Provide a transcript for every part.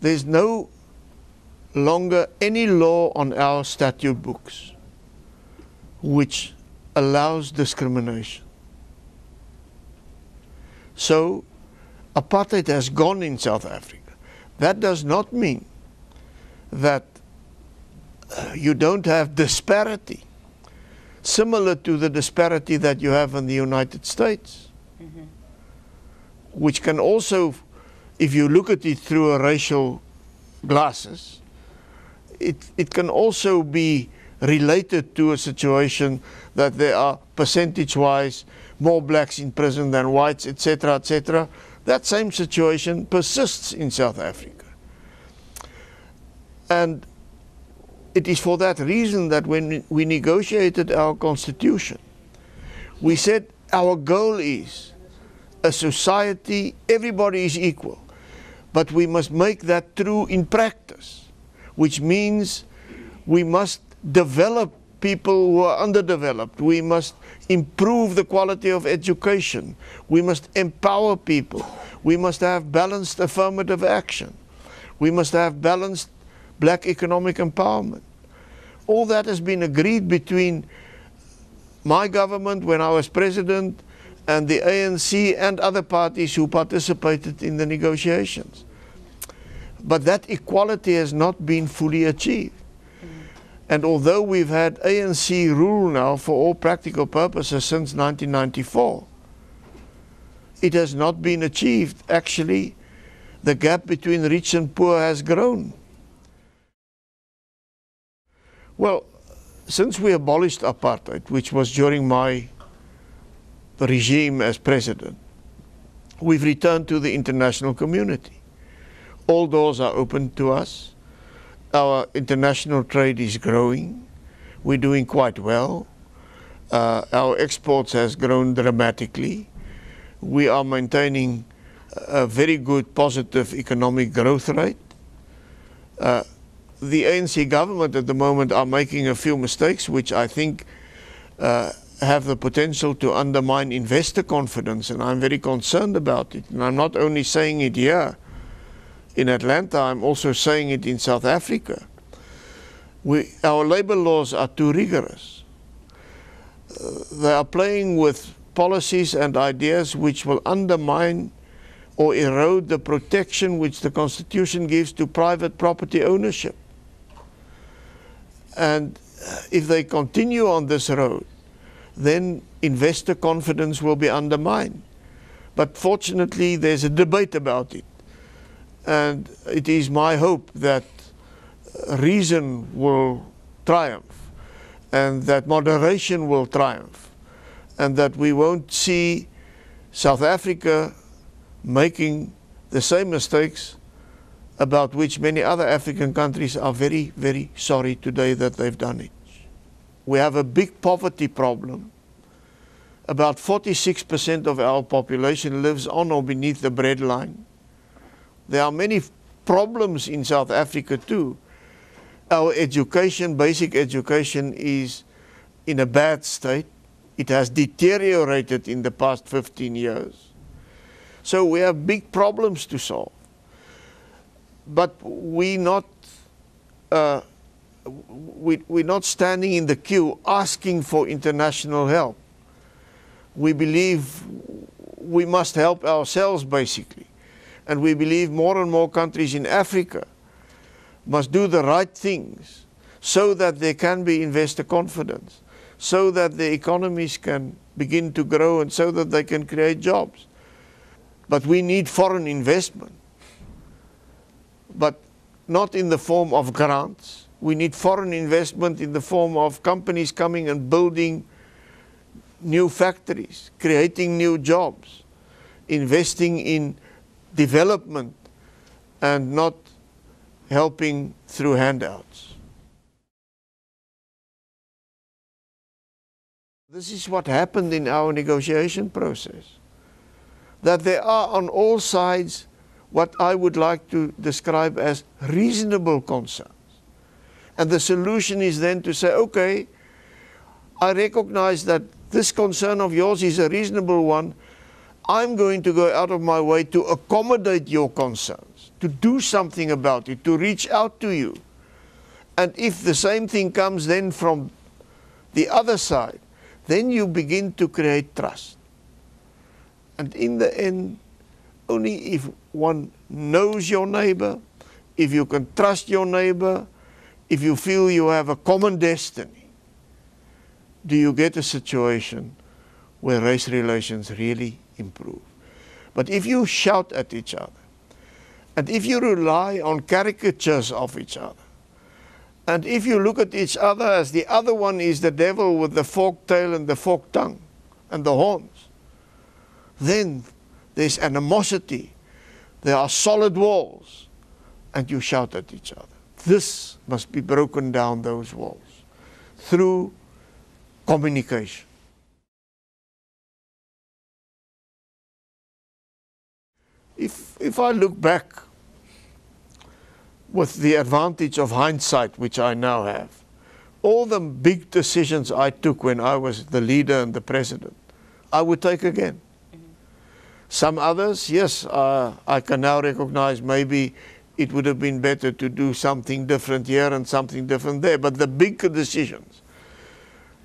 There's no longer any law on our statute books which allows discrimination. So apartheid has gone in South Africa. That does not mean that you don't have disparity similar to the disparity that you have in the United States, which can also, if you look at it through a racial glasses, it can also be related to a situation that there are percentage-wise more blacks in prison than whites, etc., etc. That same situation persists in South Africa. And it is for that reason that when we negotiated our constitution, we said our goal is a society, everybody is equal, but we must make that true in practice, which means we must develop people who are underdeveloped. We must improve the quality of education. We must empower people. We must have balanced affirmative action. We must have balanced black economic empowerment. All that has been agreed between my government when I was president and the ANC and other parties who participated in the negotiations. But that equality has not been fully achieved. And although we've had ANC rule now for all practical purposes since 1994, it has not been achieved. Actually, the gap between rich and poor has grown. Well, since we abolished apartheid, which was during my regime as president, we've returned to the international community. All doors are open to us. Our international trade is growing. We're doing quite well. Our exports has grown dramatically. We are maintaining a very good positive economic growth rate. The ANC government at the moment are making a few mistakes which I think have the potential to undermine investor confidence, and I'm very concerned about it. And I'm not only saying it here in Atlanta, I'm also saying it in South Africa. Our labor laws are too rigorous. They are playing with policies and ideas which will undermine or erode the protection which the Constitution gives to private property ownership. And if they continue on this road, then investor confidence will be undermined. But fortunately, there's a debate about it. And it is my hope that reason will triumph and that moderation will triumph and that we won't see South Africa making the same mistakes about which many other African countries are very, very sorry today that they've done it. We have a big poverty problem. About 46% of our population lives on or beneath the breadline. There are many problems in South Africa too. Our education, basic education, is in a bad state. It has deteriorated in the past 15 years. So we have big problems to solve. But we're not standing in the queue asking for international help. We believe we must help ourselves basically. And we believe more and more countries in Africa must do the right things so that there can be investor confidence, so that the economies can begin to grow and so that they can create jobs. But we need foreign investment, but not in the form of grants. We need foreign investment in the form of companies coming and building new factories, creating new jobs, investing in development and not helping through handouts. This is what happened in our negotiation process. That there are on all sides what I would like to describe as reasonable concerns. And the solution is then to say, okay, I recognize that this concern of yours is a reasonable one. I'm going to go out of my way to accommodate your concerns, to do something about it, to reach out to you. And if the same thing comes then from the other side, then you begin to create trust. And in the end, only if one knows your neighbor, if you can trust your neighbor, if you feel you have a common destiny, do you get a situation where race relations really improve. But if you shout at each other, and if you rely on caricatures of each other, and if you look at each other as the other one is the devil with the forked tail and the forked tongue and the horns, then there's animosity, there are solid walls, and you shout at each other. This must be broken down, those walls, through communication. If I look back with the advantage of hindsight, which I now have, all the big decisions I took when I was the leader and the president, I would take again. Some others, yes, I can now recognize maybe it would have been better to do something different here and something different there. But the bigger decisions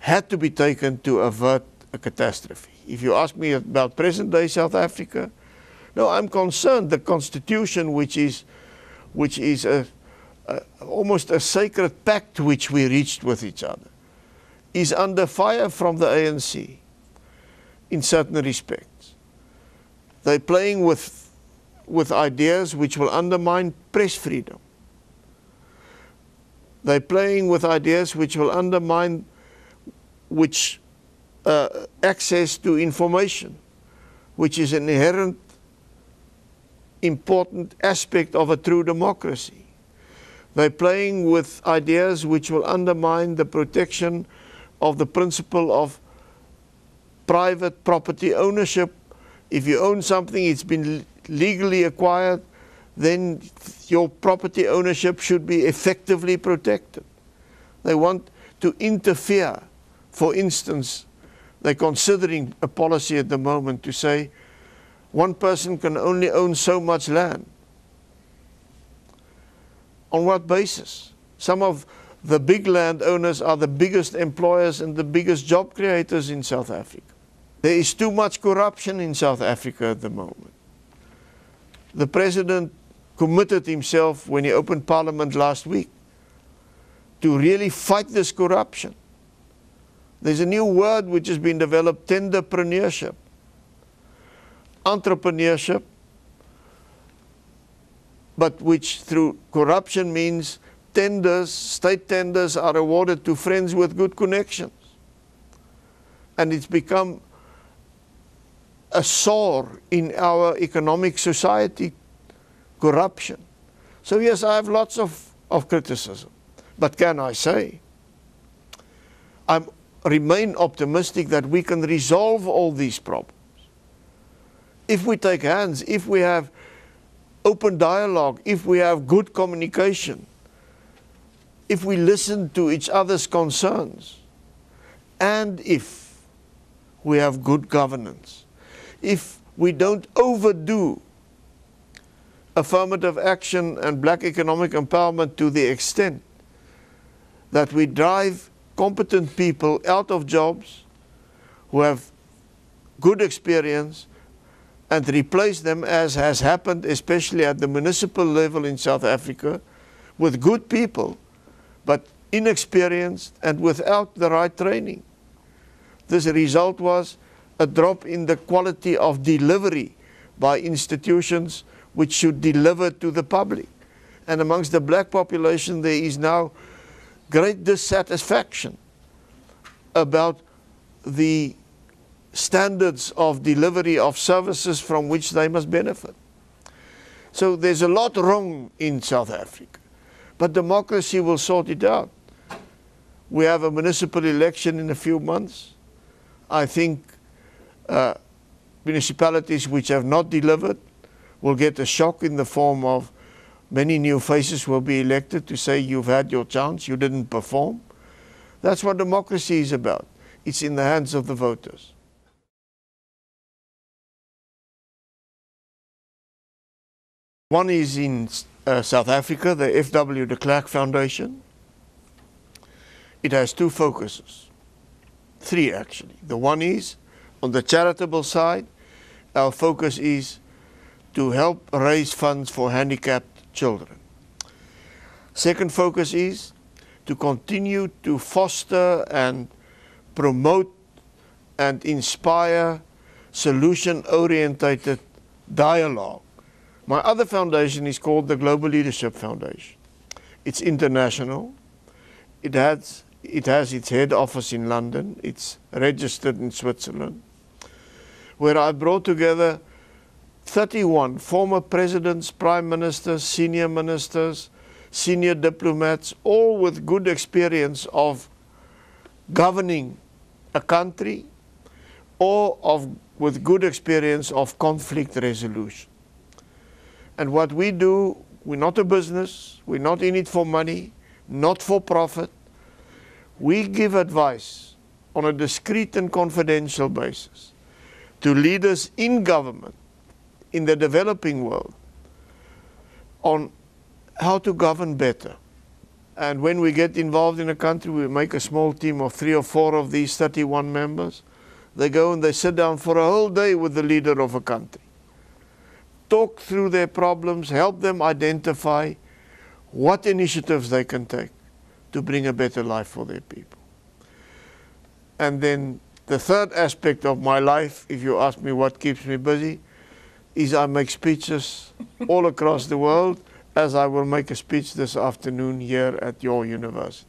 had to be taken to avert a catastrophe. If you ask me about present-day South Africa, no, I'm concerned the constitution, which is almost a sacred pact which we reached with each other, is under fire from the ANC in certain respects. They're playing with ideas which will undermine press freedom. They're playing with ideas which will undermine access to information, which is an inherent important aspect of a true democracy. They're playing with ideas which will undermine the protection of the principle of private property ownership. If you own something, it's been legally acquired, then your property ownership should be effectively protected. They want to interfere. For instance, they're considering a policy at the moment to say one person can only own so much land. On what basis? Some of the big landowners are the biggest employers and the biggest job creators in South Africa. There is too much corruption in South Africa at the moment. The president committed himself when he opened Parliament last week to really fight this corruption. There's a new word which has been developed, tenderpreneurship. Entrepreneurship, but which through corruption means tenders, state tenders are awarded to friends with good connections. And it's become a sore in our economic society, corruption. So yes, I have lots of criticism. But can I say, I remain optimistic that we can resolve all these problems. If we take hands, if we have open dialogue, if we have good communication, if we listen to each other's concerns, and if we have good governance, if we don't overdo affirmative action and black economic empowerment to the extent that we drive competent people out of jobs who have good experience and replace them, as has happened especially at the municipal level in South Africa, with good people, but inexperienced and without the right training. This result was a drop in the quality of delivery by institutions which should deliver to the public. And amongst the black population there is now great dissatisfaction about the standards of delivery of services from which they must benefit. So there's a lot wrong in South Africa, but democracy will sort it out. We have a municipal election in a few months. I think municipalities which have not delivered will get a shock in the form of many new faces will be elected to say you've had your chance, you didn't perform. That's what democracy is about. It's in the hands of the voters. One is in South Africa, the F.W. de Klerk Foundation. It has two focuses, three actually. The one is on the charitable side. Our focus is to help raise funds for handicapped children. Second focus is to continue to foster and promote and inspire solution-orientated dialogue. My other foundation is called the Global Leadership Foundation. It's international. It has its head office in London. It's registered in Switzerland, where I brought together 31 former presidents, prime ministers, senior ministers, senior diplomats, all with good experience of governing a country or with good experience of conflict resolution. And what we do, we're not a business, we're not in it for money, not for profit. We give advice on a discreet and confidential basis to leaders in government, in the developing world, on how to govern better. And when we get involved in a country, we make a small team of 3 or 4 of these 31 members. They go and they sit down for a whole day with the leader of a country. Talk through their problems, help them identify what initiatives they can take to bring a better life for their people. And then the third aspect of my life, if you ask me what keeps me busy, is I make speeches all across the world, as I will make a speech this afternoon here at your university.